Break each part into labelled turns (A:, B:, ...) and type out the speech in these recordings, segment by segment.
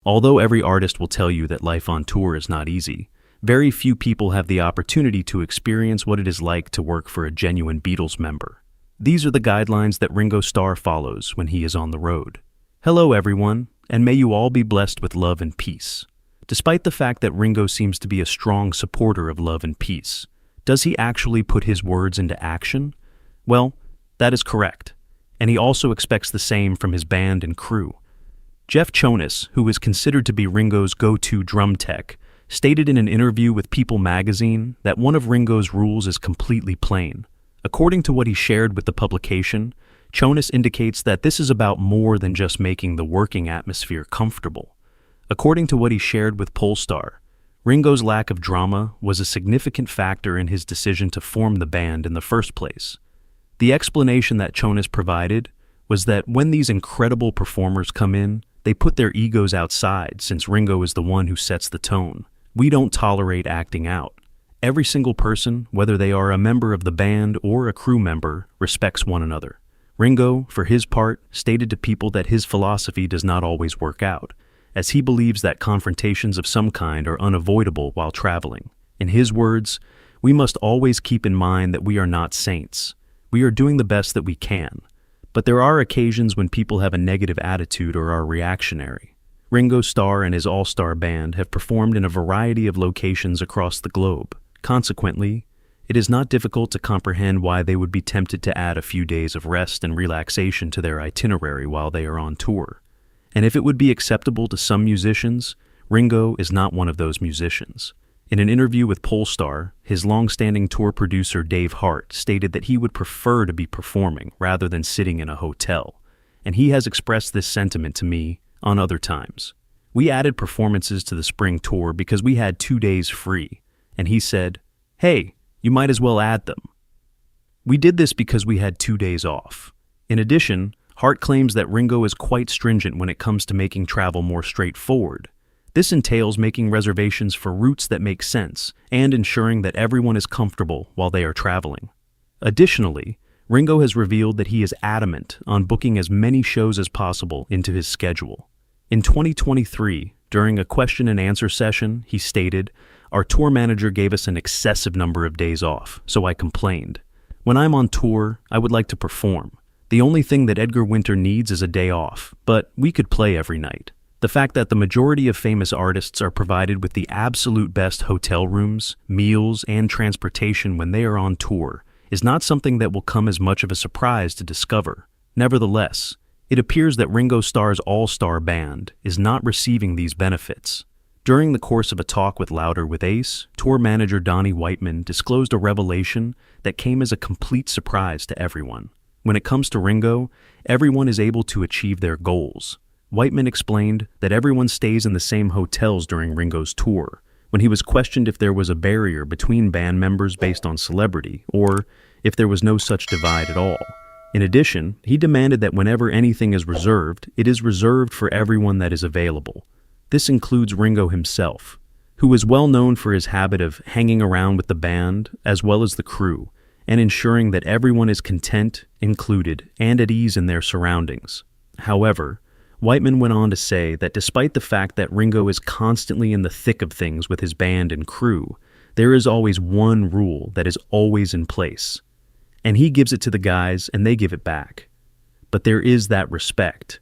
A: Although every artist will tell you that life on tour is not easy, very few people have the opportunity to experience what it is like to work for a genuine Beatles member. These are the guidelines that Ringo Starr follows when he is on the road. Hello everyone, and may you all be blessed with love and peace. Despite the fact that Ringo seems to be a strong supporter of love and peace, does he actually put his words into action? Well, that is correct, and he also expects the same from his band and crew. Jeff Jonas, who is considered to be Ringo's go-to drum tech, stated in an interview with People magazine that one of Ringo's rules is completely plain. According to what he shared with the publication, Jonas indicates that this is about more than just making the working atmosphere comfortable. According to what he shared with Polestar, Ringo's lack of drama was a significant factor in his decision to form the band in the first place. The explanation that Jonas provided was that when these incredible performers come in, they put their egos outside since Ringo is the one who sets the tone. We don't tolerate acting out. Every single person, whether they are a member of the band or a crew member, respects one another. Ringo, for his part, stated to People that his philosophy does not always work out, as he believes that confrontations of some kind are unavoidable while traveling. In his words, we must always keep in mind that we are not saints. We are doing the best that we can. But there are occasions when people have a negative attitude or are reactionary. Ringo Starr and his all-star band have performed in a variety of locations across the globe. Consequently, it is not difficult to comprehend why they would be tempted to add a few days of rest and relaxation to their itinerary while they are on tour. And if it would be acceptable to some musicians, Ringo is not one of those musicians. In an interview with Polestar, his long-standing tour producer Dave Hart stated that he would prefer to be performing rather than sitting in a hotel, and he has expressed this sentiment to me on other times. We added performances to the spring tour because we had 2 days free, and he said, "Hey, you might as well add them." We did this because we had 2 days off. In addition, Hart claims that Ringo is quite stringent when it comes to making travel more straightforward. This entails making reservations for routes that make sense and ensuring that everyone is comfortable while they are traveling. Additionally, Ringo has revealed that he is adamant on booking as many shows as possible into his schedule. In 2023, during a question and answer session, he stated, "Our tour manager gave us an excessive number of days off, so I complained. When I'm on tour, I would like to perform. The only thing that Edgar Winter needs is a day off, but we could play every night." The fact that the majority of famous artists are provided with the absolute best hotel rooms, meals, and transportation when they are on tour is not something that will come as much of a surprise to discover. Nevertheless, it appears that Ringo Starr's all-star band is not receiving these benefits. During the course of a talk with Louder with Ace, tour manager Donnie Whiteman disclosed a revelation that came as a complete surprise to everyone. When it comes to Ringo, everyone is able to achieve their goals. Whiteman explained that everyone stays in the same hotels during Ringo's tour. When he was questioned if there was a barrier between band members based on celebrity, or if there was no such divide at all. In addition, he demanded that whenever anything is reserved, it is reserved for everyone that is available. This includes Ringo himself, who is well known for his habit of hanging around with the band as well as the crew, and ensuring that everyone is content, included, and at ease in their surroundings. However, Whiteman went on to say that despite the fact that Ringo is constantly in the thick of things with his band and crew, there is always one rule that is always in place. And he gives it to the guys and they give it back. But there is that respect.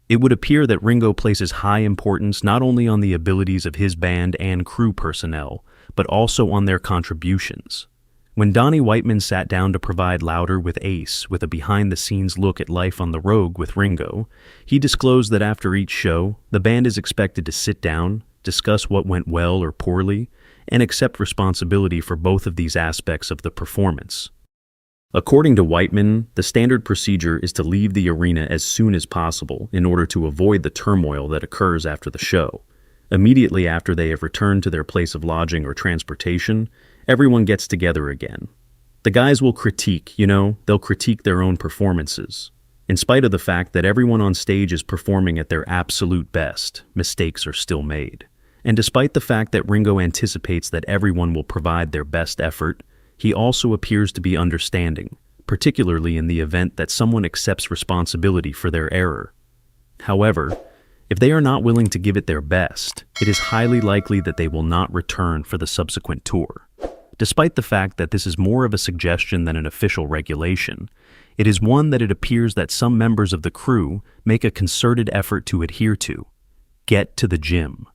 A: It would appear that Ringo places high importance not only on the abilities of his band and crew personnel, but also on their contributions. When Donnie Whiteman sat down to provide Louder with Ace with a behind-the-scenes look at life on the road with Ringo, he disclosed that after each show, the band is expected to sit down, discuss what went well or poorly, and accept responsibility for both of these aspects of the performance. According to Whiteman, the standard procedure is to leave the arena as soon as possible in order to avoid the turmoil that occurs after the show. Immediately after they have returned to their place of lodging or transportation, everyone gets together again. The guys will critique, they'll critique their own performances. In spite of the fact that everyone on stage is performing at their absolute best, mistakes are still made. And despite the fact that Ringo anticipates that everyone will provide their best effort, he also appears to be understanding, particularly in the event that someone accepts responsibility for their error. However, If they are not willing to give it their best, it is highly likely that they will not return for the subsequent tour. Despite the fact that this is more of a suggestion than an official regulation, it is one that it appears that some members of the crew make a concerted effort to adhere to. Get to the gym.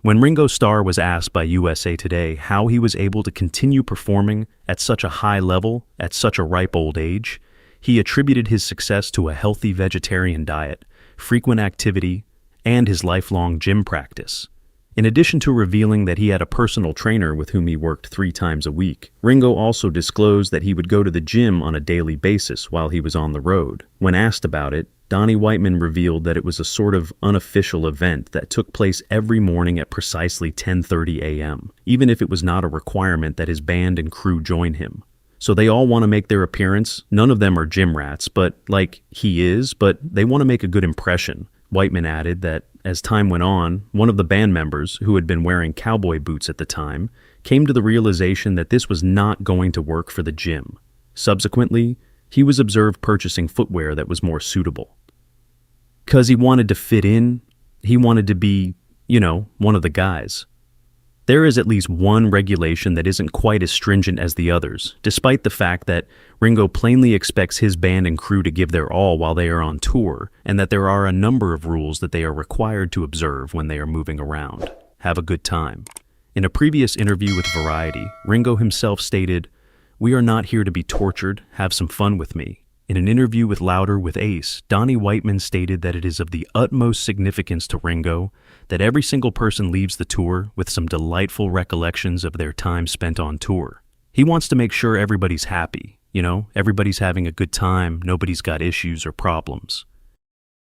A: When Ringo Starr was asked by USA Today how he was able to continue performing at such a high level at such a ripe old age, he attributed his success to a healthy vegetarian diet, frequent activity, and his lifelong gym practice. In addition to revealing that he had a personal trainer with whom he worked 3 times a week, Ringo also disclosed that he would go to the gym on a daily basis while he was on the road. When asked about it, Donnie Whiteman revealed that it was a sort of unofficial event that took place every morning at precisely 10:30 a.m., even if it was not a requirement that his band and crew join him. So they all want to make their appearance. None of them are gym rats, but he is, but they want to make a good impression. Whiteman added that as time went on, one of the band members, who had been wearing cowboy boots at the time, came to the realization that this was not going to work for the gym. Subsequently, he was observed purchasing footwear that was more suitable. 'Cause he wanted to fit in, he wanted to be, one of the guys. There is at least one regulation that isn't quite as stringent as the others, despite the fact that Ringo plainly expects his band and crew to give their all while they are on tour, and that there are a number of rules that they are required to observe when they are moving around. Have a good time. In a previous interview with Variety, Ringo himself stated, "We are not here to be tortured, have some fun with me." In an interview with Louder with Ace, Donnie Whiteman stated that it is of the utmost significance to Ringo that every single person leaves the tour with some delightful recollections of their time spent on tour. He wants to make sure everybody's happy, everybody's having a good time, nobody's got issues or problems.